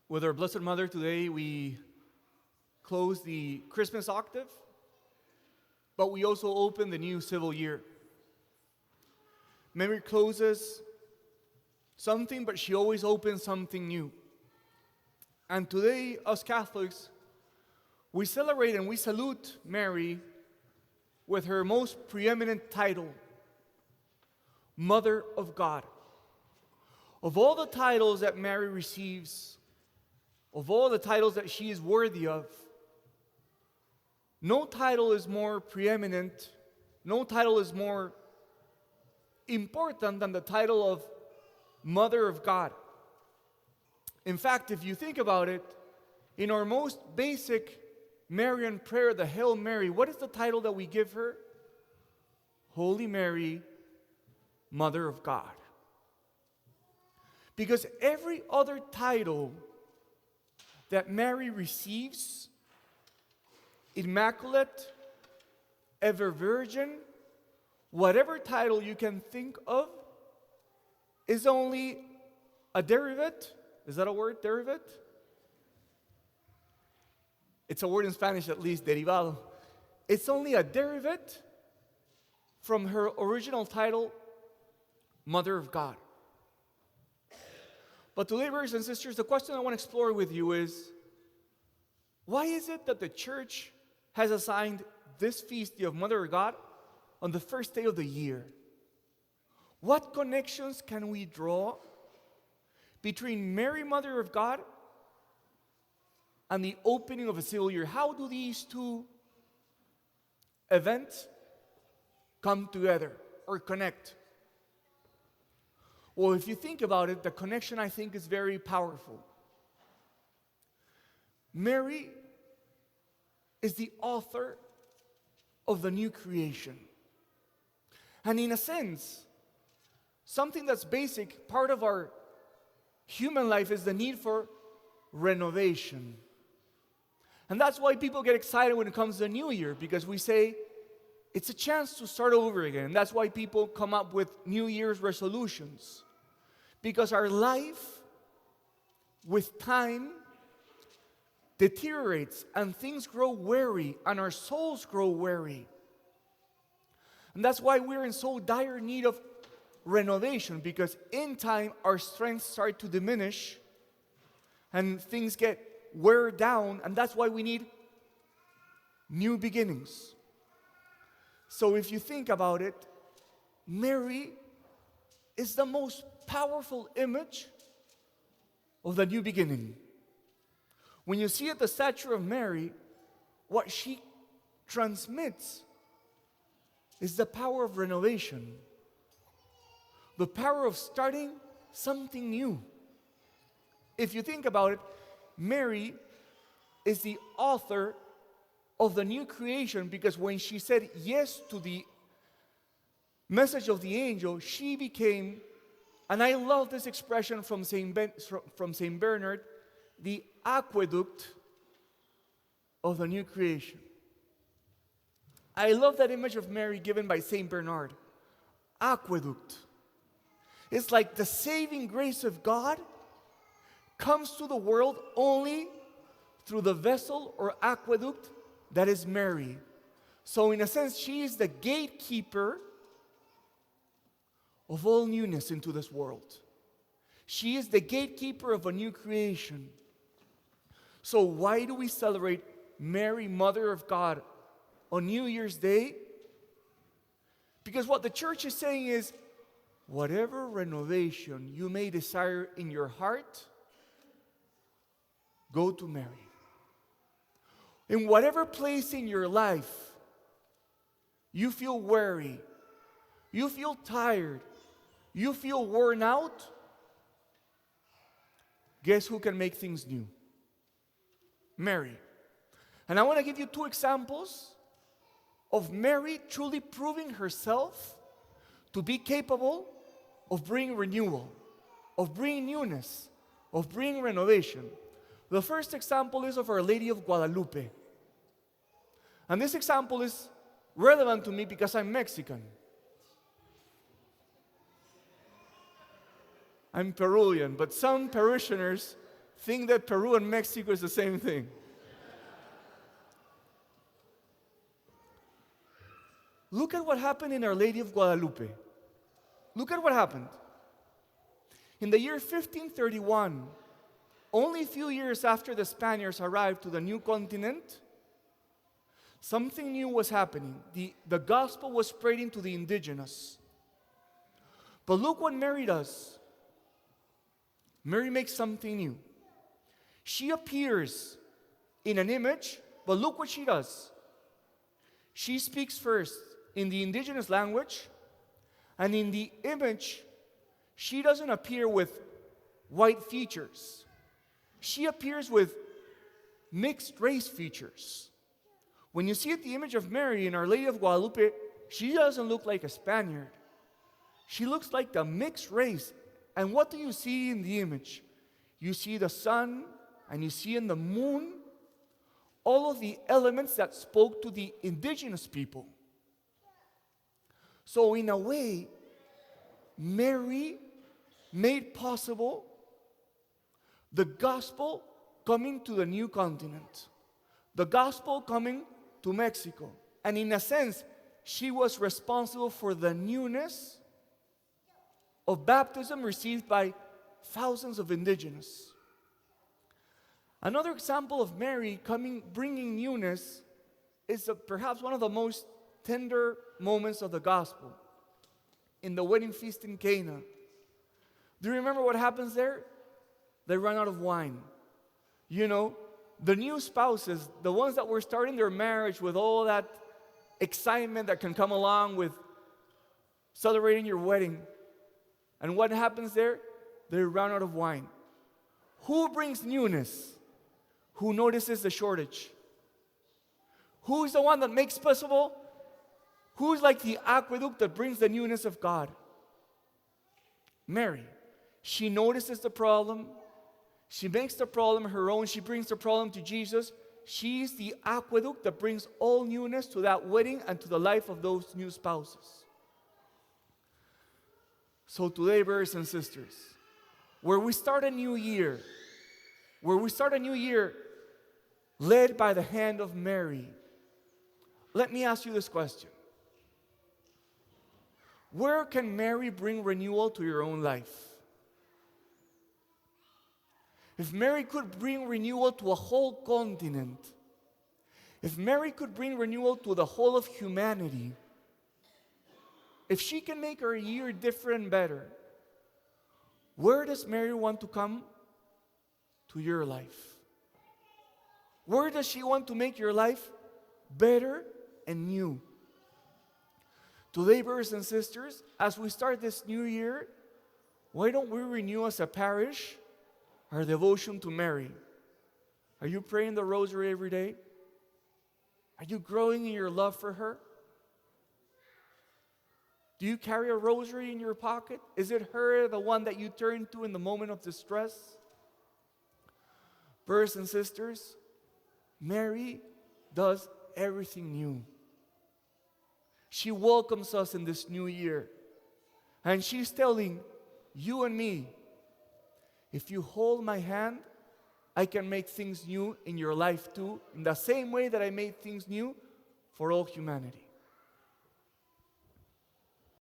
With our Blessed Mother today, we close the Christmas octave, but we also open the new civil year. Mary closes something, but she always opens something new. And today, us Catholics, we celebrate and we salute Mary with her most preeminent title, Mother of God. Of all the titles that Mary receives, of all the titles that she is worthy of, no title is more preeminent, no title is more important than the title of Mother of God. In fact, if you think about it, in our most basic Marian prayer, the Hail Mary, what is the title that we give her? Holy Mary, Mother of God. Because every other title that Mary receives, Immaculate, Ever Virgin, whatever title you can think of, is only a derivative. Is that a word, derivative? It's a word in Spanish at least, derivado. It's only a derivative from her original title, Mother of God. But today, brothers and sisters, the question I want to explore with you is, why is it that the church has assigned this feast day of Mother of God on the first day of the year? What connections can we draw between Mary, Mother of God, and the opening of a civil year? How do these two events come together or connect? Well, if you think about it, the connection, I think, is very powerful. Mary is the author of the new creation. And in a sense, something that's basic, part of our human life is the need for renovation. And that's why people get excited when it comes to the new year, because we say it's a chance to start over again. And that's why people come up with New Year's resolutions. Because our life, with time, deteriorates and things grow weary and our souls grow weary. And that's why we're in so dire need of renovation, because in time our strengths start to diminish and things get wear down, and that's why we need new beginnings. So if you think about it, Mary is the most powerful image of the new beginning. When you see at the stature of Mary, what she transmits is the power of renovation, the power of starting something new. If you think about it, Mary is the author of the new creation, because when she said yes to the message of the angel, she became, and I love this expression from Saint Bernard, the aqueduct of the new creation. I love that image of Mary given by Saint Bernard. Aqueduct. It's like the saving grace of God comes to the world only through the vessel or aqueduct that is Mary. So in a sense, she is the gatekeeper of all newness into this world. She is the gatekeeper of a new creation. So why do we celebrate Mary, Mother of God, on New Year's Day? Because what the church is saying is, whatever renovation you may desire in your heart, go to Mary. In whatever place in your life you feel weary, you feel tired, you feel worn out, guess who can make things new? Mary. And I want to give you two examples of Mary truly proving herself to be capable of bringing renewal, of bringing newness, of bringing renovation. The first example is of Our Lady of Guadalupe. And this example is relevant to me because I'm Mexican. I'm Peruvian, but some parishioners think that Peru and Mexico is the same thing. Look at what happened in Our Lady of Guadalupe. Look at what happened. In the year 1531, only a few years after the Spaniards arrived to the new continent, something new was happening. The gospel was spreading to the indigenous. But look what Mary does. Mary makes something new. She appears in an image, but look what she does. She speaks first in the indigenous language, and in the image, she doesn't appear with white features. She appears with mixed race features. When you see the image of Mary in Our Lady of Guadalupe, she doesn't look like a Spaniard. She looks like the mixed race. And what do you see in the image? You see the sun, and you see in the moon all of the elements that spoke to the indigenous people. So in a way, Mary made possible the gospel coming to the new continent, the gospel coming to Mexico. And in a sense, she was responsible for the newness of baptism received by thousands of indigenous. Another example of Mary bringing newness is perhaps one of the most tender moments of the gospel, in the wedding feast in Cana. Do you remember what happens there? They run out of wine. You know, the new spouses, the ones that were starting their marriage with all that excitement that can come along with celebrating your wedding. And what happens there? They run out of wine. Who brings newness? Who notices the shortage? Who's the one that makes possible? Who's like the aqueduct that brings the newness of God? Mary. She notices the problem. She makes the problem her own. She brings the problem to Jesus. She's the aqueduct that brings all newness to that wedding and to the life of those new spouses. So today, brothers and sisters, where we start a new year led by the hand of Mary, let me ask you this question. Where can Mary bring renewal to your own life? If Mary could bring renewal to a whole continent, if Mary could bring renewal to the whole of humanity, if she can make our year different and better, where does Mary want to come? To your life. Where does she want to make your life better and new? Today, brothers and sisters, as we start this new year, why don't we renew as a parish our devotion to Mary? Are you praying the rosary every day? Are you growing in your love for her? Do you carry a rosary in your pocket? Is it her, the one that you turn to in the moment of distress? Brothers and sisters, Mary does everything new. She welcomes us in this new year. And she's telling you and me, if you hold my hand, I can make things new in your life too, in the same way that I made things new for all humanity.